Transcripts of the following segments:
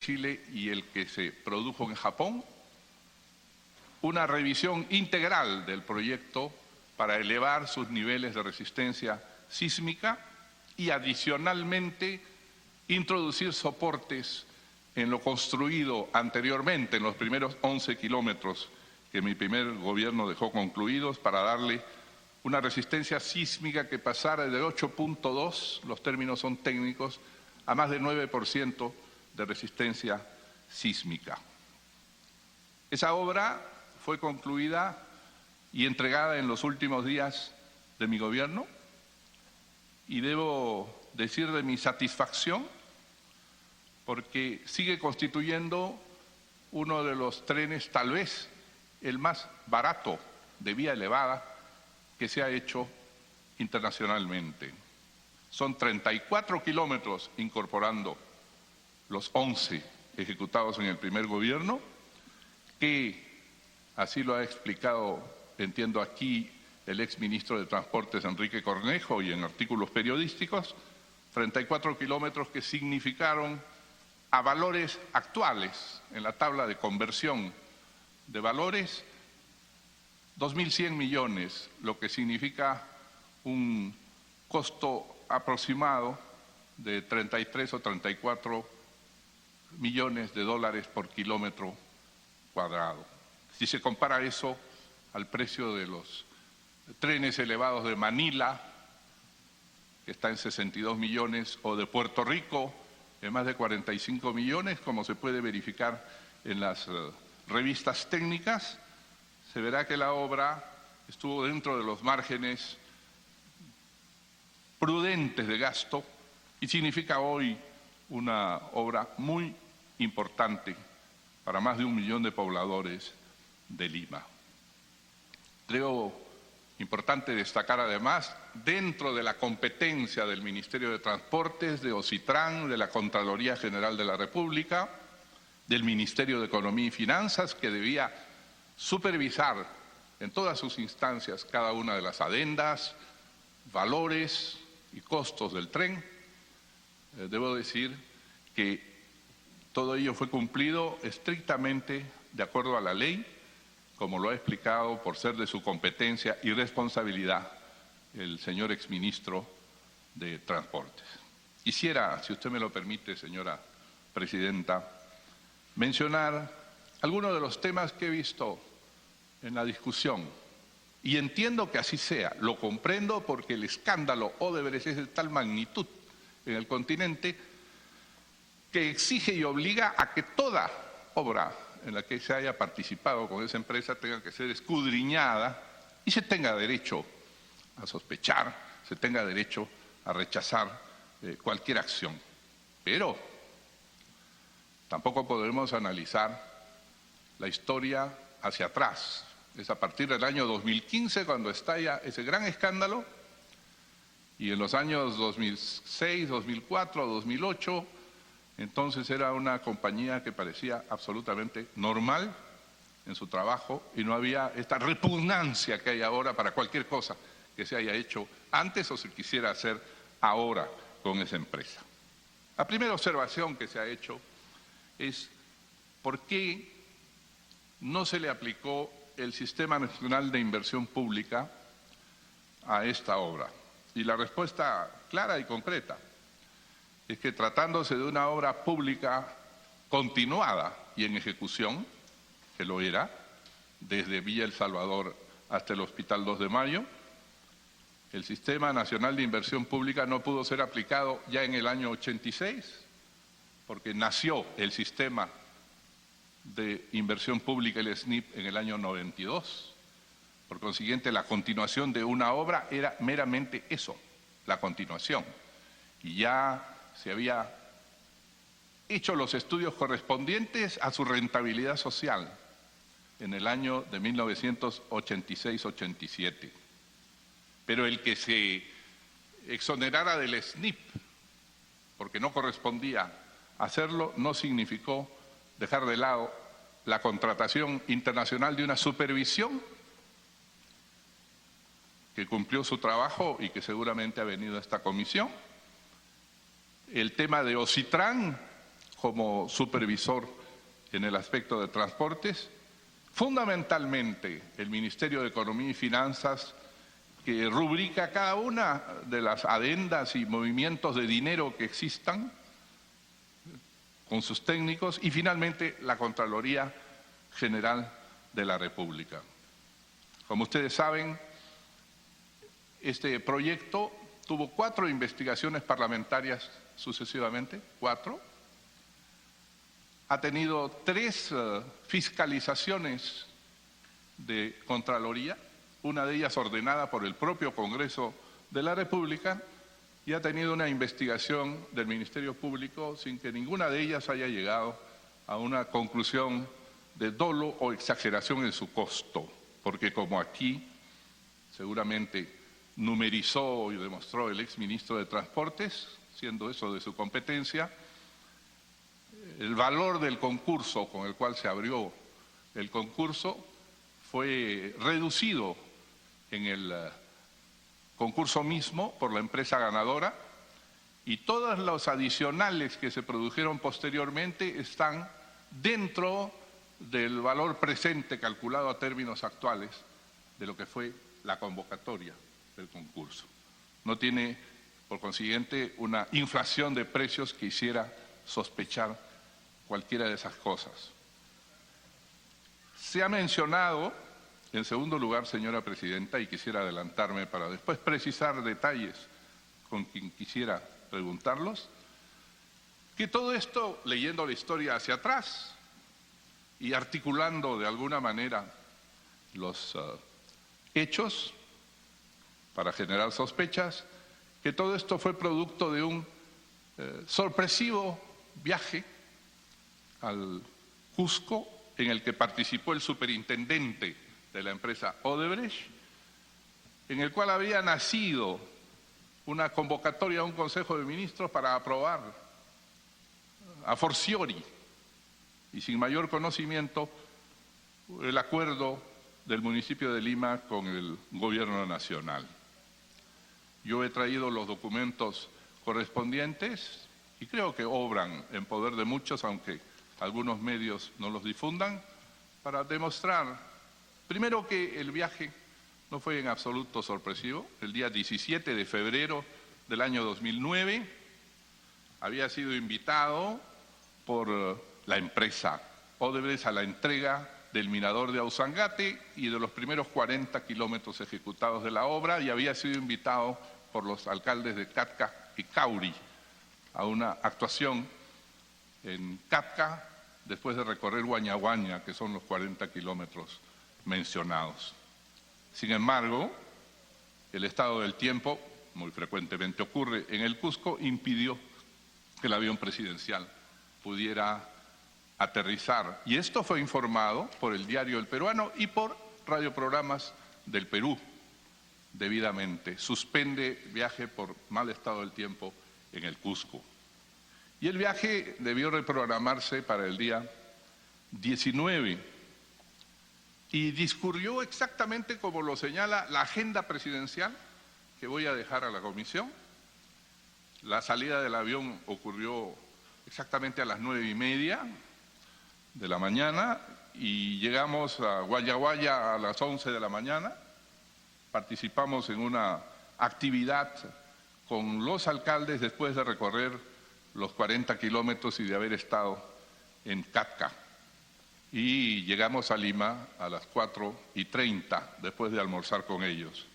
Chile y el que se produjo en Japón, una revisión integral del proyecto para elevar sus niveles de resistencia sísmica y adicionalmente introducir soportes en lo construido anteriormente, en los primeros 11 kilómetros que mi primer gobierno dejó concluidos, para darle una resistencia sísmica que pasara de 8.2, los términos son técnicos, a más de 9% de resistencia sísmica. Esa obra fue concluida y entregada en los últimos días de mi gobierno y debo decir de mi satisfacción porque sigue constituyendo uno de los trenes, tal vez el más barato de vía elevada que se ha hecho internacionalmente. Son 34 kilómetros incorporando los 11 ejecutados en el primer gobierno, que así lo ha explicado, entiendo aquí, el exministro de Transportes Enrique Cornejo y en artículos periodísticos, 34 kilómetros que significaron a valores actuales en la tabla de conversión de valores 2.100 millones, lo que significa un costo aproximado de 33 o 34 millones de dólares por kilómetro cuadrado. Si se compara eso al precio de los trenes elevados de Manila, que está en 62 millones, o de Puerto Rico, en más de 45 millones, como se puede verificar en las revistas técnicas, se verá que la obra estuvo dentro de los márgenes prudentes de gasto y significa hoy una obra muy importante para más de 1 millón de pobladores de Lima. Creo importante destacar además, dentro de la competencia del Ministerio de Transportes, de OCITRAN, de la Contraloría General de la República, del Ministerio de Economía y Finanzas, que debía supervisar en todas sus instancias cada una de las adendas, valores y costos del tren. Debo decir que todo ello fue cumplido estrictamente de acuerdo a la ley, como lo ha explicado por ser de su competencia y responsabilidad el señor exministro de Transportes. Quisiera, si usted me lo permite, señora presidenta, mencionar algunos de los temas que he visto en la discusión. Y entiendo que así sea, lo comprendo porque el escándalo Odebrecht es de tal magnitud en el continente que exige y obliga a que toda obra en la que se haya participado con esa empresa tenga que ser escudriñada y se tenga derecho a sospechar, se tenga derecho a rechazar cualquier acción. Pero tampoco podemos analizar la historia hacia atrás. Es a partir del año 2015 cuando estalla ese gran escándalo y en los años 2006, 2004, 2008, entonces era una compañía que parecía absolutamente normal en su trabajo y no había esta repugnancia que hay ahora para cualquier cosa que se haya hecho antes o se quisiera hacer ahora con esa empresa. La primera observación que se ha hecho es ¿por qué no se le aplicó el Sistema Nacional de Inversión Pública a esta obra? Y la respuesta clara y concreta es que tratándose de una obra pública continuada y en ejecución, que lo era, desde Villa El Salvador hasta el Hospital 2 de Mayo, el Sistema Nacional de Inversión Pública no pudo ser aplicado ya en el año 86, porque nació el Sistema de Inversión Pública, el SNIP, en el año 92. Por consiguiente, la continuación de una obra era meramente eso, la continuación. Y ya se había hecho los estudios correspondientes a su rentabilidad social en el año de 1986-87. Pero el que se exonerara del SNIP, porque no correspondía hacerlo, no significó dejar de lado la contratación internacional de una supervisión que cumplió su trabajo y que seguramente ha venido a esta comisión. El tema de OCITRAN, como supervisor en el aspecto de transportes, fundamentalmente el Ministerio de Economía y Finanzas, que rubrica cada una de las adendas y movimientos de dinero que existan con sus técnicos, y finalmente la Contraloría General de la República. Como ustedes saben, este proyecto tuvo 4 investigaciones parlamentarias sucesivamente, 4. Ha tenido 3 fiscalizaciones de Contraloría, una de ellas ordenada por el propio Congreso de la República, y ha tenido una investigación del Ministerio Público sin que ninguna de ellas haya llegado a una conclusión de dolo o exageración en su costo, porque como aquí seguramente numerizó y demostró el exministro de Transportes, siendo eso de su competencia, el valor del concurso con el cual se abrió el concurso fue reducido en el concurso mismo por la empresa ganadora, y todos los adicionales que se produjeron posteriormente están dentro del valor presente calculado a términos actuales de lo que fue la convocatoria del concurso. No tiene, por consiguiente, una inflación de precios que hiciera sospechar cualquiera de esas cosas. Se ha mencionado, en segundo lugar, señora presidenta, y quisiera adelantarme para después precisar detalles con quien quisiera preguntarlos, que todo esto, leyendo la historia hacia atrás y articulando de alguna manera los hechos para generar sospechas, que todo esto fue producto de un sorpresivo viaje al Cusco en el que participó el superintendente de la empresa Odebrecht, en el cual había nacido una convocatoria a un Consejo de Ministros para aprobar a forciori y sin mayor conocimiento el acuerdo del municipio de Lima con el gobierno nacional. Yo he traído los documentos correspondientes y creo que obran en poder de muchos, aunque algunos medios no los difundan, para demostrar, primero, que el viaje no fue en absoluto sorpresivo. El día 17 de febrero del año 2009 había sido invitado por la empresa Odebrecht a la entrega del mirador de Ausangate y de los primeros 40 kilómetros ejecutados de la obra, y había sido invitado por los alcaldes de Catca y Cauri a una actuación en Catca después de recorrer Huañahuaña, que son los 40 kilómetros mencionados. Sin embargo, el estado del tiempo, muy frecuentemente ocurre en el Cusco, impidió que el avión presidencial pudiera aterrizar. Y esto fue informado por el diario El Peruano y por radioprogramas del Perú debidamente. Suspende viaje por mal estado del tiempo en el Cusco. Y el viaje debió reprogramarse para el día 19 y discurrió exactamente como lo señala la agenda presidencial que voy a dejar a la comisión. La salida del avión ocurrió exactamente a las 9:30 de la mañana y llegamos a Guayaguaya a las 11 de la mañana. Participamos en una actividad con los alcaldes después de recorrer los 40 kilómetros y de haber estado en Catca. Y llegamos a Lima a las 4:30 después de almorzar con ellos.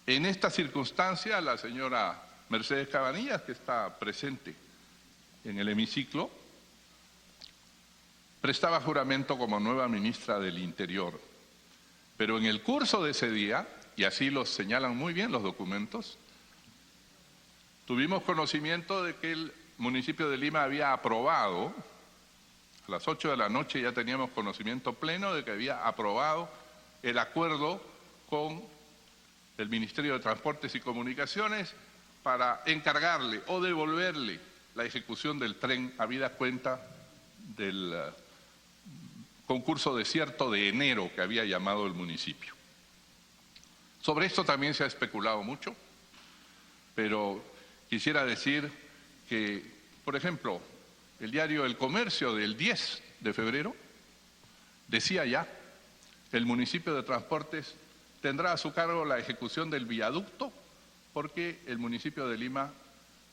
En esta circunstancia, la señora Mercedes Cabanillas, que está presente en el hemiciclo, prestaba juramento como nueva ministra del Interior. Pero en el curso de ese día, y así lo señalan muy bien los documentos, tuvimos conocimiento de que el municipio de Lima había aprobado, a las 8 de la noche ya teníamos conocimiento pleno de que había aprobado el acuerdo con el Ministerio de Transportes y Comunicaciones para encargarle o devolverle la ejecución del tren habida cuenta del concurso desierto de enero que había llamado el municipio. Sobre esto también se ha especulado mucho, pero quisiera decir que, por ejemplo, el diario El Comercio del 10 de febrero, decía ya, el municipio de Transportes tendrá a su cargo la ejecución del viaducto porque el municipio de Lima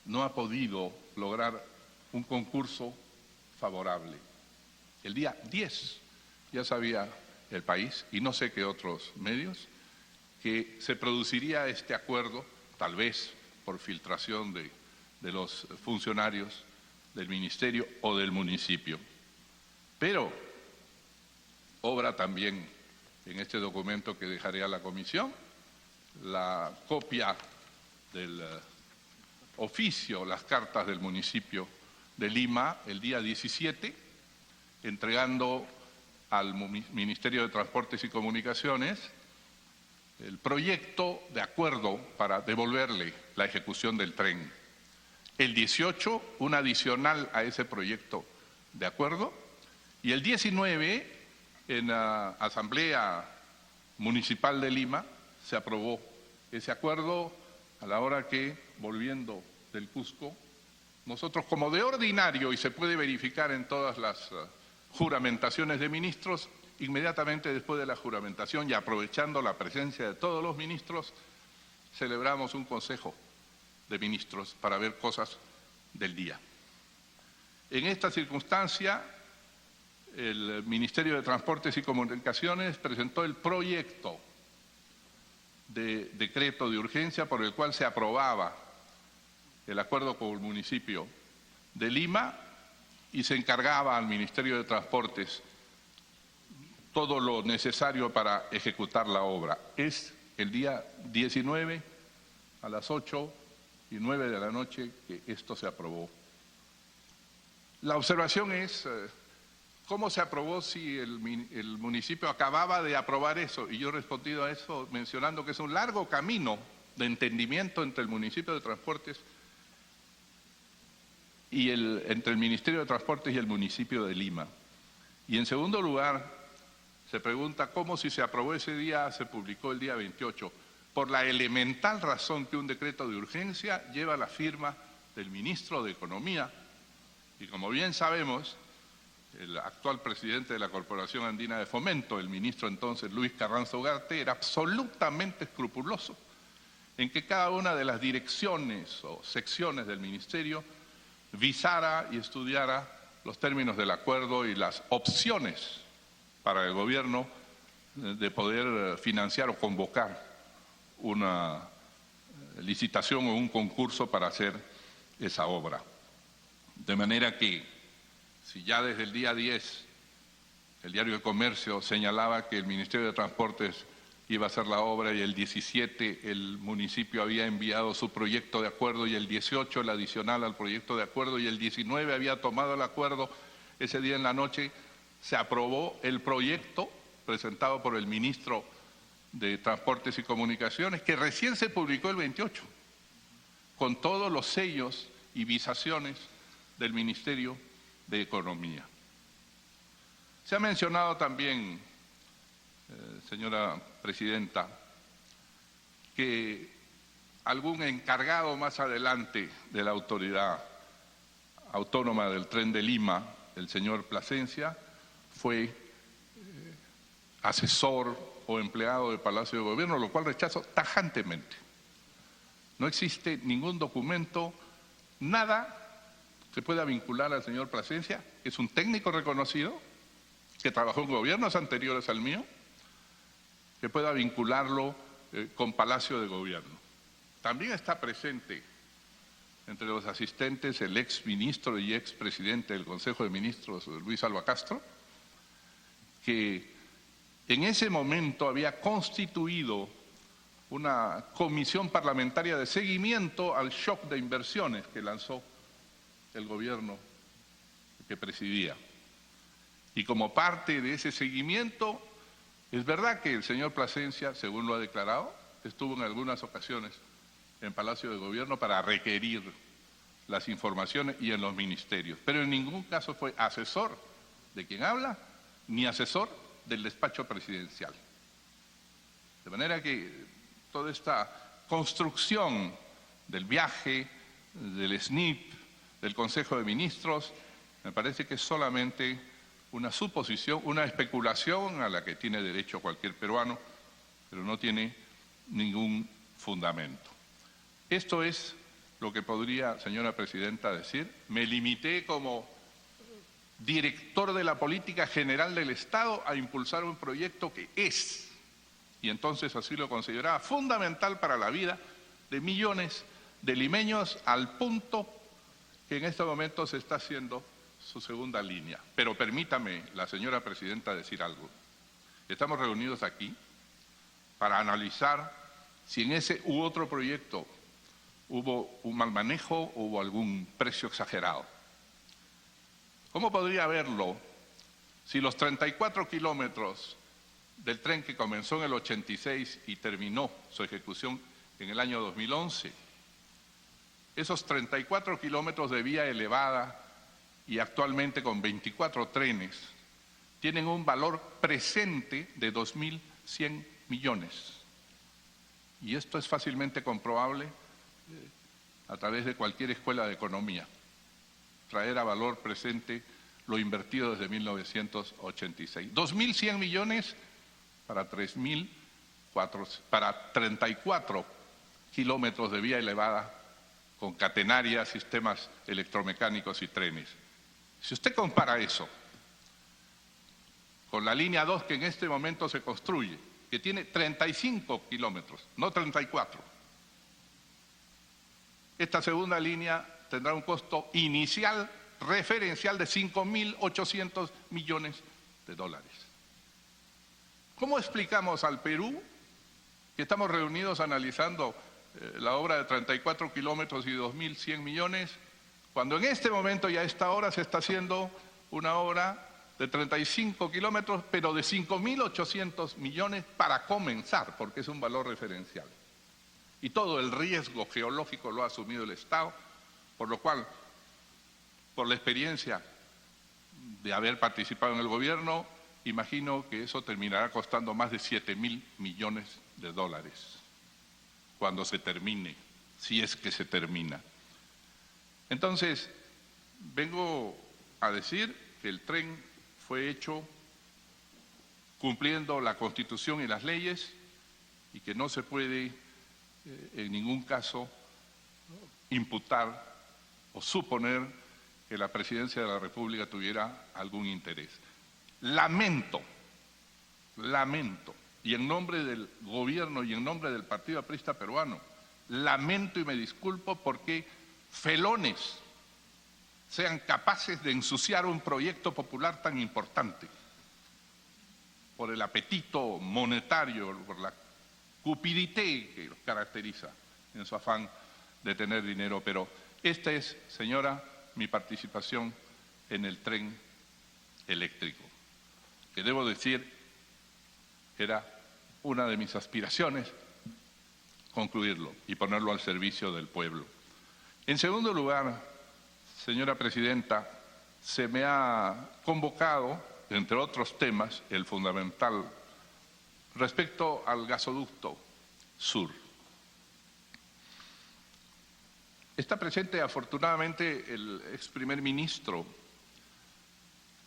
no ha podido lograr un concurso favorable. El día 10 ya sabía el país, y no sé qué otros medios, que se produciría este acuerdo, tal vez por filtración de los funcionarios del ministerio o del municipio. Pero obra también en este documento que dejaré a la comisión la copia del oficio, las cartas del municipio de Lima el día 17, entregando al Ministerio de Transportes y Comunicaciones el proyecto de acuerdo para devolverle la ejecución del tren. El 18, un adicional a ese proyecto de acuerdo, y el 19, en la Asamblea Municipal de Lima, se aprobó ese acuerdo a la hora que, volviendo del Cusco, nosotros como de ordinario, y se puede verificar en todas las juramentaciones de ministros, inmediatamente después de la juramentación y aprovechando la presencia de todos los ministros, celebramos un consejo de ministros para ver cosas del día. En esta circunstancia, el Ministerio de Transportes y Comunicaciones presentó el proyecto de decreto de urgencia por el cual se aprobaba el acuerdo con el municipio de Lima y se encargaba al Ministerio de Transportes todo lo necesario para ejecutar la obra. Es el día 19 a las 8:09 de la noche que esto se aprobó. La observación es, ¿cómo se aprobó si el municipio acababa de aprobar eso? Y yo he respondido a eso mencionando que es un largo camino de entendimiento entre el municipio de Transportes y entre el Ministerio de Transportes y el municipio de Lima. Y en segundo lugar, se pregunta cómo si se aprobó ese día, se publicó el día 28, por la elemental razón que un decreto de urgencia lleva la firma del ministro de Economía. Y como bien sabemos, el actual presidente de la Corporación Andina de Fomento, el ministro entonces Luis Carranza Ugarte, era absolutamente escrupuloso en que cada una de las direcciones o secciones del ministerio visara y estudiara los términos del acuerdo y las opciones para el gobierno de poder financiar o convocar una licitación o un concurso para hacer esa obra. De manera que, si ya desde el día 10 el diario de Comercio señalaba que el Ministerio de Transportes iba a hacer la obra y el 17 el municipio había enviado su proyecto de acuerdo y el 18 el adicional al proyecto de acuerdo y el 19 había tomado el acuerdo, ese día en la noche se aprobó el proyecto presentado por el ministro de Transportes y Comunicaciones, que recién se publicó el 28, con todos los sellos y visaciones del Ministerio de Economía. Se ha mencionado también, señora presidenta, que algún encargado más adelante de la Autoridad Autónoma del Tren de Lima, el señor Plasencia, fue asesor o empleado del Palacio de Gobierno, lo cual rechazo tajantemente. No existe ningún documento, nada que pueda vincular al señor Plasencia, que es un técnico reconocido, que trabajó en gobiernos anteriores al mío, que pueda vincularlo con Palacio de Gobierno. También está presente entre los asistentes el ex ministro y ex presidente del Consejo de Ministros, Luis Alba Castro, que en ese momento había constituido una comisión parlamentaria de seguimiento al shock de inversiones que lanzó el gobierno que presidía. Y como parte de ese seguimiento, es verdad que el señor Plasencia, según lo ha declarado, estuvo en algunas ocasiones en Palacio de Gobierno para requerir las informaciones y en los ministerios, pero en ningún caso fue asesor de quien habla, ni asesor del despacho presidencial. De manera que toda esta construcción del viaje, del SNIP, del Consejo de Ministros, me parece que es solamente una suposición, una especulación a la que tiene derecho cualquier peruano, pero no tiene ningún fundamento. Esto es lo que podría, señora presidenta, decir. Me limité como director de la política general del Estado a impulsar un proyecto que es, y entonces así lo consideraba, fundamental para la vida de millones de limeños, al punto que en este momento se está haciendo su segunda línea. Pero permítame, la señora presidenta, decir algo. Estamos reunidos aquí para analizar si en ese u otro proyecto hubo un mal manejo o hubo algún precio exagerado. ¿Cómo podría haberlo si los 34 kilómetros del tren que comenzó en el 86 y terminó su ejecución en el año 2011, esos 34 kilómetros de vía elevada y actualmente con 24 trenes, tienen un valor presente de 2.100 millones? Y esto es fácilmente comprobable a través de cualquier escuela de economía. Traer a valor presente lo invertido desde 1986. 2.100 millones para 34 kilómetros de vía elevada con catenaria, sistemas electromecánicos y trenes. Si usted compara eso con la línea 2 que en este momento se construye, que tiene 35 kilómetros, no 34, esta segunda línea tendrá un costo inicial referencial de 5.800 millones de dólares. ¿Cómo explicamos al Perú que estamos reunidos analizando la obra de 34 kilómetros y 2.100 millones, cuando en este momento y a esta hora se está haciendo una obra de 35 kilómetros, pero de 5.800 millones para comenzar, porque es un valor referencial? Y todo el riesgo geológico lo ha asumido el Estado, por lo cual, por la experiencia de haber participado en el gobierno, imagino que eso terminará costando más de 7.000 millones de dólares cuando se termine, si es que se termina. Entonces, vengo a decir que el tren fue hecho cumpliendo la Constitución y las leyes y que no se puede en ningún caso imputar o suponer que la presidencia de la República tuviera algún interés. Lamento, y en nombre del gobierno y en nombre del Partido Aprista Peruano, lamento y me disculpo porque felones sean capaces de ensuciar un proyecto popular tan importante por el apetito monetario, por la cupidité que los caracteriza en su afán de tener dinero. Pero esta es, señora, mi participación en el tren eléctrico, que debo decir era una de mis aspiraciones, concluirlo y ponerlo al servicio del pueblo. En segundo lugar, señora presidenta, se me ha convocado, entre otros temas, el fundamental, respecto al gasoducto sur. Está presente afortunadamente el ex primer ministro,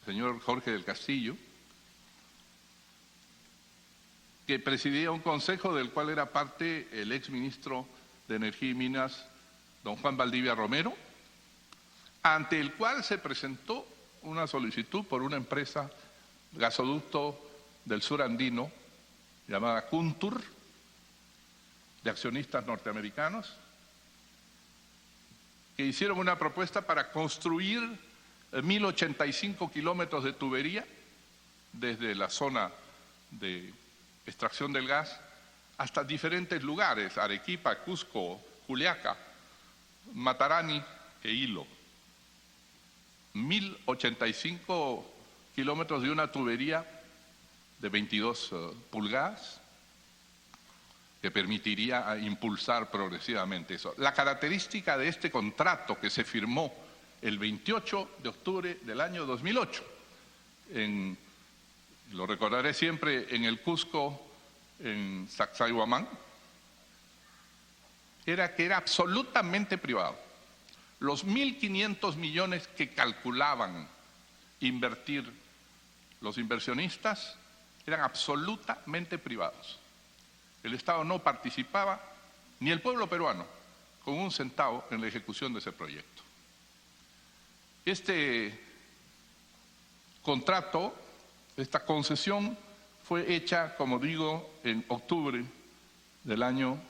señor Jorge del Castillo, que presidía un consejo del cual era parte el ex ministro de Energía y Minas, don Juan Valdivia Romero, ante el cual se presentó una solicitud por una empresa gasoducto del sur andino llamada Kuntur, de accionistas norteamericanos, que hicieron una propuesta para construir 1.085 kilómetros de tubería desde la zona de extracción del gas hasta diferentes lugares: Arequipa, Cusco, Juliaca, Matarani e Hilo. 1.085 kilómetros de una tubería de 22 pulgadas que permitiría impulsar progresivamente eso. La característica de este contrato que se firmó el 28 de octubre del año 2008, lo recordaré siempre, en el Cusco, en Sacsayhuamán, era que era absolutamente privado. los 1.500 millones que calculaban invertir los inversionistas eran absolutamente privados. El Estado no participaba, ni el pueblo peruano, con un centavo en la ejecución de ese proyecto. Este contrato, esta concesión, fue hecha, como digo, en octubre del año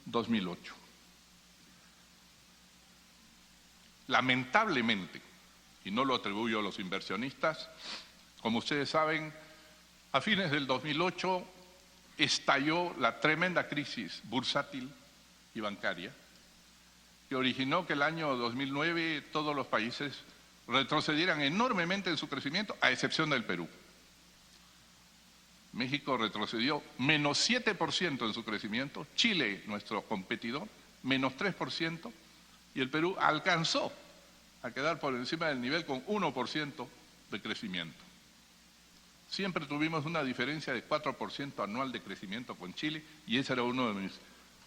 2008. Lamentablemente, y no lo atribuyo a los inversionistas, como ustedes saben, a fines del 2008 estalló la tremenda crisis bursátil y bancaria que originó que el año 2009 todos los países retrocedieran enormemente en su crecimiento, a excepción del Perú. México retrocedió menos 7% en su crecimiento, Chile, nuestro competidor, menos 3%, y el Perú alcanzó a quedar por encima del nivel con 1% de crecimiento. Siempre tuvimos una diferencia de 4% anual de crecimiento con Chile y ese era uno de mis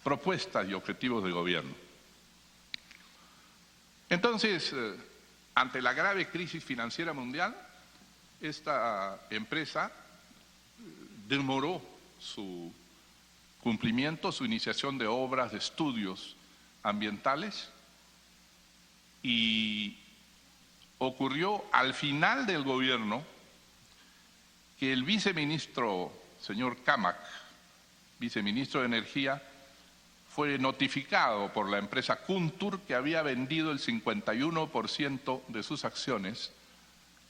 propuestas y objetivos de gobierno. Entonces, ante la grave crisis financiera mundial, esta empresa demoró su cumplimiento, su iniciación de obras, de estudios ambientales, y ocurrió al final del gobierno que el viceministro, señor Camac, viceministro de Energía, fue notificado por la empresa Kuntur que había vendido el 51% de sus acciones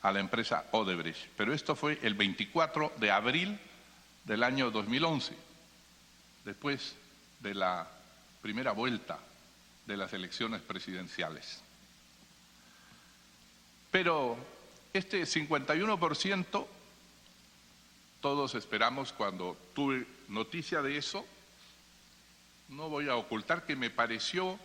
a la empresa Odebrecht. Pero esto fue el 24 de abril del año 2011, después de la primera vuelta de las elecciones presidenciales. Pero este 51%, todos esperamos, cuando tuve noticia de eso, no voy a ocultar que me pareció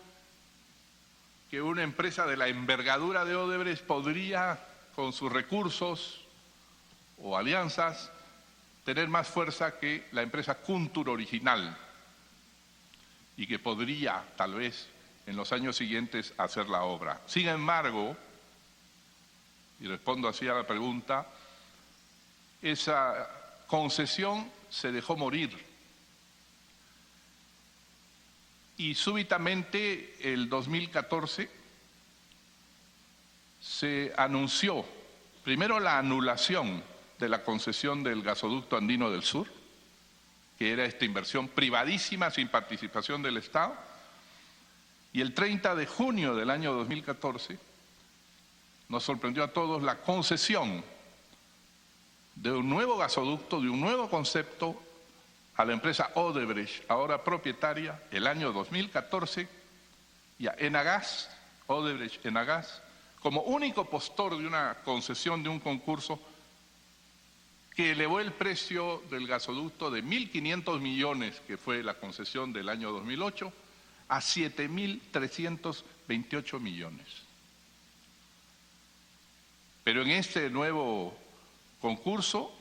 que una empresa de la envergadura de Odebrecht podría, con sus recursos o alianzas, tener más fuerza que la empresa Kuntur original y que podría, tal vez, en los años siguientes hacer la obra. Sin embargo, y respondo así a la pregunta, esa concesión se dejó morir. Y súbitamente, el 2014, se anunció primero la anulación de la concesión del gasoducto andino del sur, que era esta inversión privadísima sin participación del Estado, y el 30 de junio del año 2014 nos sorprendió a todos la concesión de un nuevo gasoducto, de un nuevo concepto a la empresa Odebrecht, ahora propietaria, el año 2014, y a Enagas, Odebrecht Enagas, como único postor de una concesión de un concurso que elevó el precio del gasoducto de 1.500 millones, que fue la concesión del año 2008, a 7.328 millones. Pero en este nuevo concurso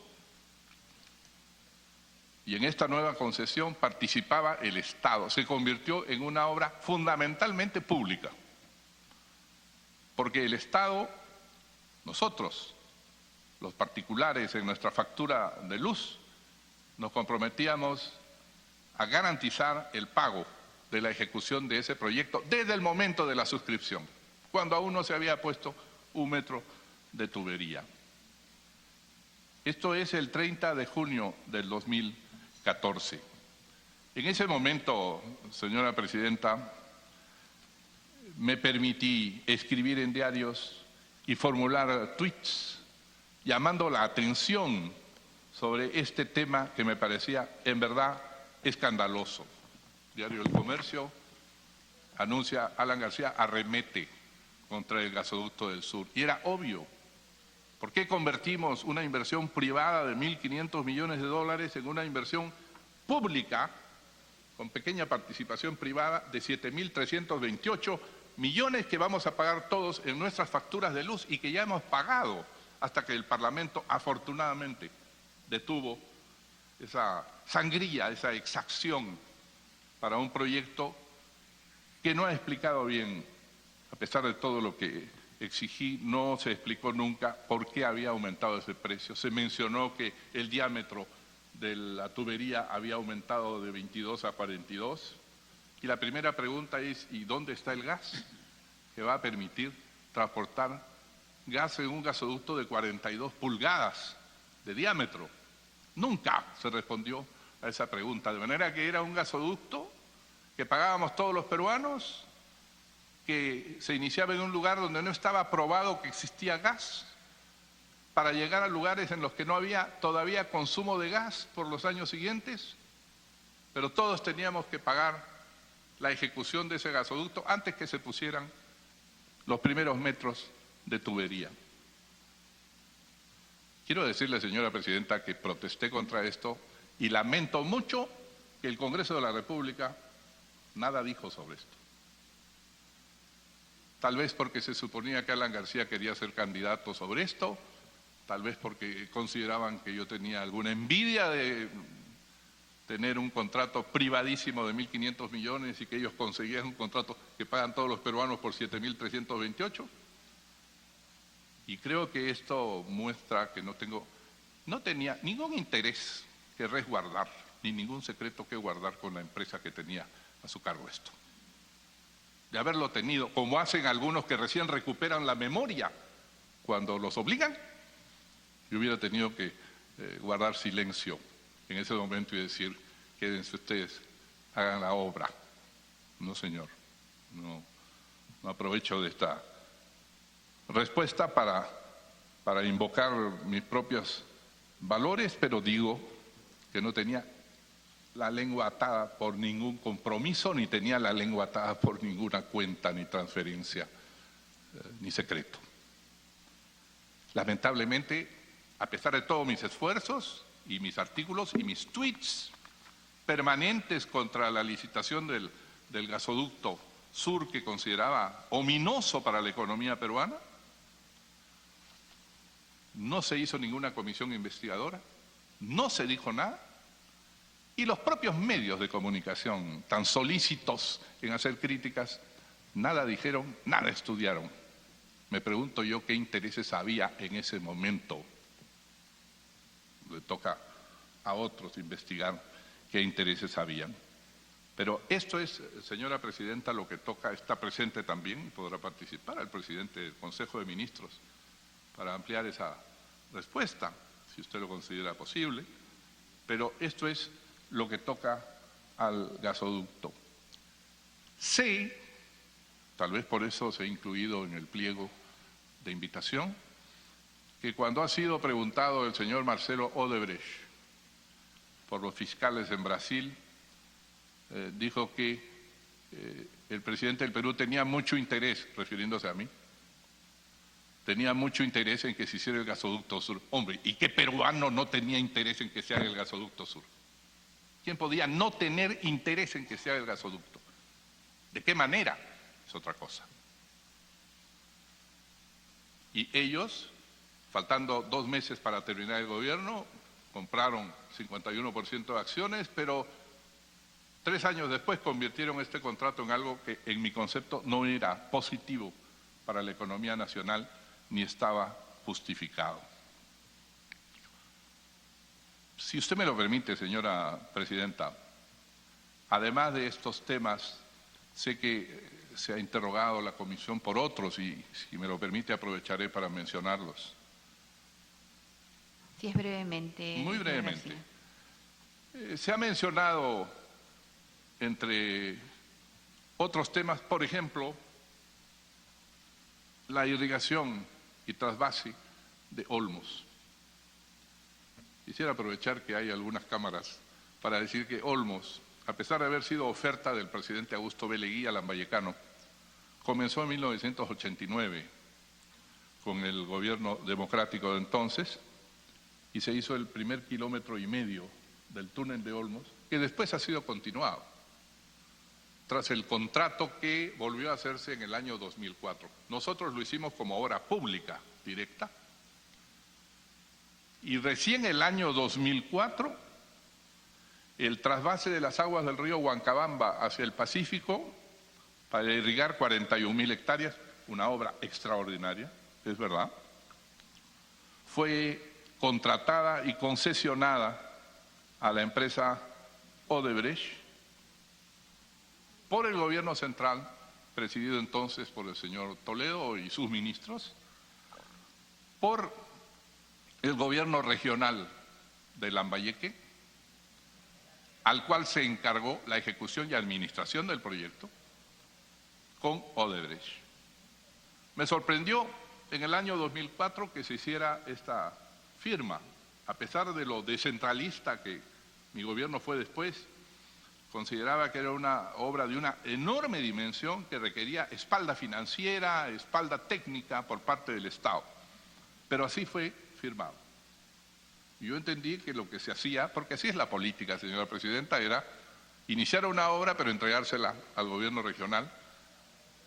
y en esta nueva concesión participaba el Estado. Se convirtió en una obra fundamentalmente pública, porque el Estado, nosotros, los particulares, en nuestra factura de luz, nos comprometíamos a garantizar el pago de la ejecución de ese proyecto desde el momento de la suscripción, cuando aún no se había puesto un metro de tubería. Esto es el 30 de junio del 2014. En ese momento, señora presidenta, me permití escribir en diarios y formular tweets llamando la atención sobre este tema que me parecía en verdad escandaloso. Diario El Comercio anuncia: Alan García arremete contra el gasoducto del sur. Y era obvio. ¿Por qué convertimos una inversión privada de 1.500 millones de dólares en una inversión pública con pequeña participación privada de 7.328 millones que vamos a pagar todos en nuestras facturas de luz y que ya hemos pagado hasta que el Parlamento afortunadamente detuvo esa sangría, esa exacción para un proyecto que no ha explicado bien a pesar de todo lo que exigí, no se explicó nunca por qué había aumentado ese precio. Se mencionó que el diámetro de la tubería había aumentado de 22 a 42. Y la primera pregunta es, ¿y dónde está el gas que va a permitir transportar gas en un gasoducto de 42 pulgadas de diámetro? Nunca se respondió a esa pregunta, de manera que era un gasoducto que pagábamos todos los peruanos, que se iniciaba en un lugar donde no estaba probado que existía gas, para llegar a lugares en los que no había todavía consumo de gas por los años siguientes, pero todos teníamos que pagar la ejecución de ese gasoducto antes que se pusieran los primeros metros de tubería. Quiero decirle, señora presidenta, que protesté contra esto y lamento mucho que el Congreso de la República nada dijo sobre esto. Tal vez porque se suponía que Alan García quería ser candidato sobre esto, tal vez porque consideraban que yo tenía alguna envidia de tener un contrato privadísimo de 1.500 millones y que ellos conseguían un contrato que pagan todos los peruanos por 7.328. Y creo que esto muestra que no tenía ningún interés que resguardar, ni ningún secreto que guardar con la empresa que tenía a su cargo esto. De haberlo tenido, como hacen algunos que recién recuperan la memoria cuando los obligan, yo hubiera tenido que guardar silencio en ese momento y decir, quédense ustedes, hagan la obra. No, señor, no aprovecho de esta respuesta para invocar mis propios valores, pero digo que no tenía la lengua atada por ningún compromiso, ni tenía la lengua atada por ninguna cuenta, ni transferencia, ni secreto. Lamentablemente, a pesar de todos mis esfuerzos y mis artículos y mis tweets permanentes contra la licitación del gasoducto sur que consideraba ominoso para la economía peruana, no se hizo ninguna comisión investigadora, no se dijo nada, y los propios medios de comunicación, tan solícitos en hacer críticas, nada dijeron, nada estudiaron. Me pregunto yo qué intereses había en ese momento. Le toca a otros investigar qué intereses habían. Pero esto es, señora presidenta, lo que toca, está presente también, podrá participar el presidente del Consejo de Ministros para ampliar esa respuesta, si usted lo considera posible, pero esto es lo que toca al gasoducto. Sé, tal vez por eso se ha incluido en el pliego de invitación, que cuando ha sido preguntado el señor Marcelo Odebrecht por los fiscales en Brasil, dijo que el presidente del Perú tenía mucho interés, refiriéndose a mí, tenía mucho interés en que se hiciera el gasoducto sur. Hombre, ¿y qué peruano no tenía interés en que se haga el gasoducto sur? ¿Quién podía no tener interés en que se haga el gasoducto? ¿De qué manera? Es otra cosa. Y ellos, faltando 2 meses para terminar el gobierno, compraron 51% de acciones, pero 3 años después convirtieron este contrato en algo que en mi concepto no era positivo para la economía nacional ni estaba justificado. Si usted me lo permite, señora presidenta, además de estos temas, sé que se ha interrogado la comisión por otros y si me lo permite aprovecharé para mencionarlos. Si es brevemente. Muy brevemente. Se ha mencionado, entre otros temas, por ejemplo, la irrigación y trasvase de Olmos. Quisiera aprovechar que hay algunas cámaras para decir que Olmos, a pesar de haber sido oferta del presidente Augusto B. Leguía Lambayecano, comenzó en 1989 con el gobierno democrático de entonces y se hizo el primer 1,5 kilómetros del túnel de Olmos, que después ha sido continuado, tras el contrato que volvió a hacerse en el año 2004. Nosotros lo hicimos como obra pública directa y recién el año 2004 el trasvase de las aguas del río Huancabamba hacia el Pacífico para irrigar 41.000 hectáreas, una obra extraordinaria, es verdad. Fue contratada y concesionada a la empresa Odebrecht por el gobierno central, presidido entonces por el señor Toledo y sus ministros, por el gobierno regional de Lambayeque, al cual se encargó la ejecución y administración del proyecto con Odebrecht. Me sorprendió en el año 2004 que se hiciera esta firma, a pesar de lo descentralista que mi gobierno fue después. Consideraba que era una obra de una enorme dimensión que requería espalda financiera, espalda técnica por parte del Estado. Pero así fue firmado. Yo entendí que lo que se hacía, porque así es la política, señora presidenta, era iniciar una obra pero entregársela al gobierno regional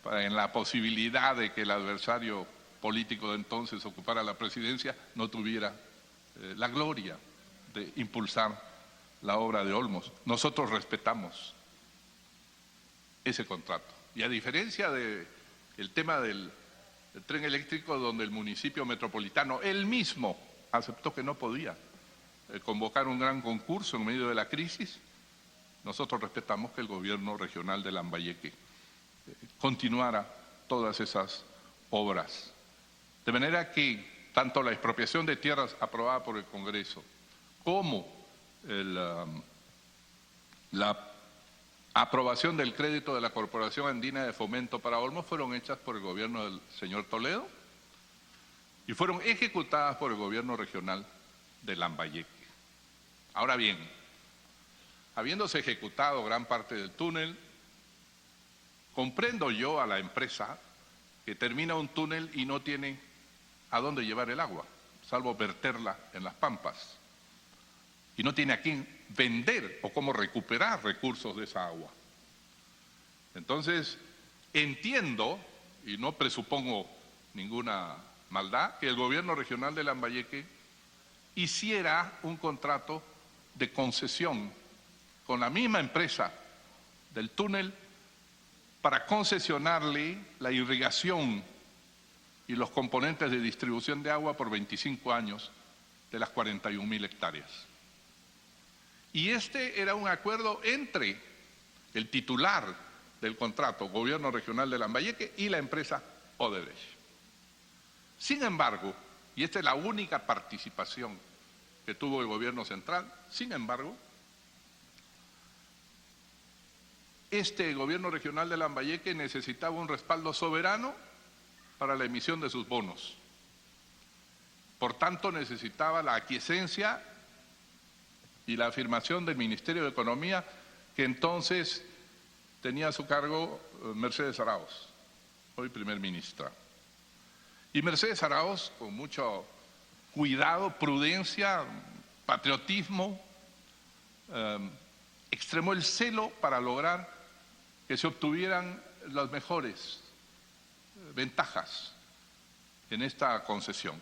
en la posibilidad de que el adversario político de entonces ocupara la presidencia no tuviera la gloria de impulsar la obra de Olmos. Nosotros respetamos ese contrato. Y a diferencia del tema del tren eléctrico, donde el municipio metropolitano, él mismo, aceptó que no podía convocar un gran concurso en medio de la crisis, nosotros respetamos que el gobierno regional de Lambayeque continuara todas esas obras. De manera que tanto la expropiación de tierras aprobada por el Congreso como la aprobación del crédito de la Corporación Andina de Fomento para Olmos fueron hechas por el gobierno del señor Toledo y fueron ejecutadas por el gobierno regional de Lambayeque. Ahora bien, habiéndose ejecutado gran parte del túnel, comprendo yo a la empresa que termina un túnel y no tiene a dónde llevar el agua, salvo verterla en las pampas, y no tiene a quién vender o cómo recuperar recursos de esa agua. Entonces, entiendo, y no presupongo ninguna maldad, que el gobierno regional de Lambayeque hiciera un contrato de concesión con la misma empresa del túnel para concesionarle la irrigación y los componentes de distribución de agua por 25 años de las 41.000 hectáreas. Y este era un acuerdo entre el titular del contrato, Gobierno Regional de Lambayeque, y la empresa Odebrecht. Sin embargo, y esta es la única participación que tuvo el gobierno central, sin embargo, este gobierno regional de Lambayeque necesitaba un respaldo soberano para la emisión de sus bonos. Por tanto, necesitaba la aquiescencia y la afirmación del Ministerio de Economía, que entonces tenía a su cargo Mercedes Araoz, hoy primer ministra. Y Mercedes Araoz, con mucho cuidado, prudencia, patriotismo, extremó el celo para lograr que se obtuvieran las mejores ventajas en esta concesión.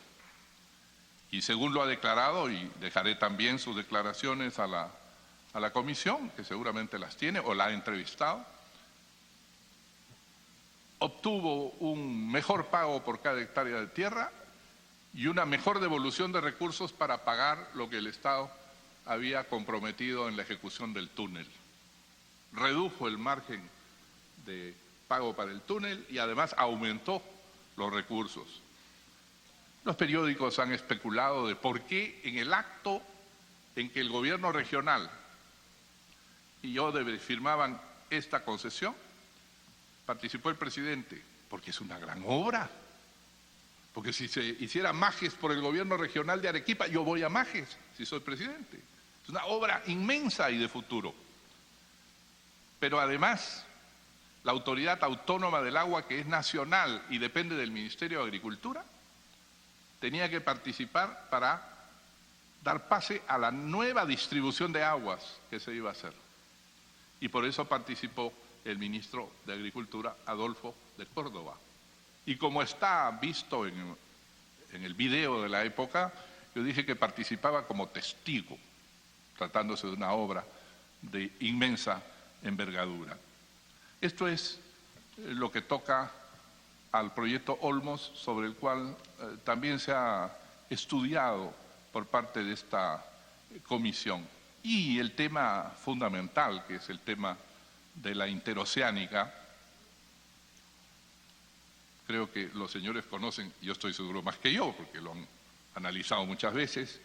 Y según lo ha declarado, y dejaré también sus declaraciones a la comisión, que seguramente las tiene o la ha entrevistado, obtuvo un mejor pago por cada hectárea de tierra y una mejor devolución de recursos para pagar lo que el Estado había comprometido en la ejecución del túnel. Redujo el margen de pago para el túnel y además aumentó los recursos. Los periódicos han especulado de por qué en el acto en que el gobierno regional y Odebrecht firmaban esta concesión, participó el presidente, porque es una gran obra. Porque si se hiciera Majes por el gobierno regional de Arequipa, yo voy a Majes, si soy presidente. Es una obra inmensa y de futuro. Pero además, la Autoridad Autónoma del Agua, que es nacional y depende del Ministerio de Agricultura, tenía que participar para dar pase a la nueva distribución de aguas que se iba a hacer. Y por eso participó el ministro de Agricultura, Adolfo de Córdoba. Y como está visto en el video de la época, yo dije que participaba como testigo, tratándose de una obra de inmensa envergadura. Esto es lo que toca al proyecto Olmos, sobre el cual también se ha estudiado por parte de esta comisión. Y el tema fundamental, que es el tema de la interoceánica, creo que los señores conocen, yo estoy seguro más que yo, porque lo han analizado muchas veces,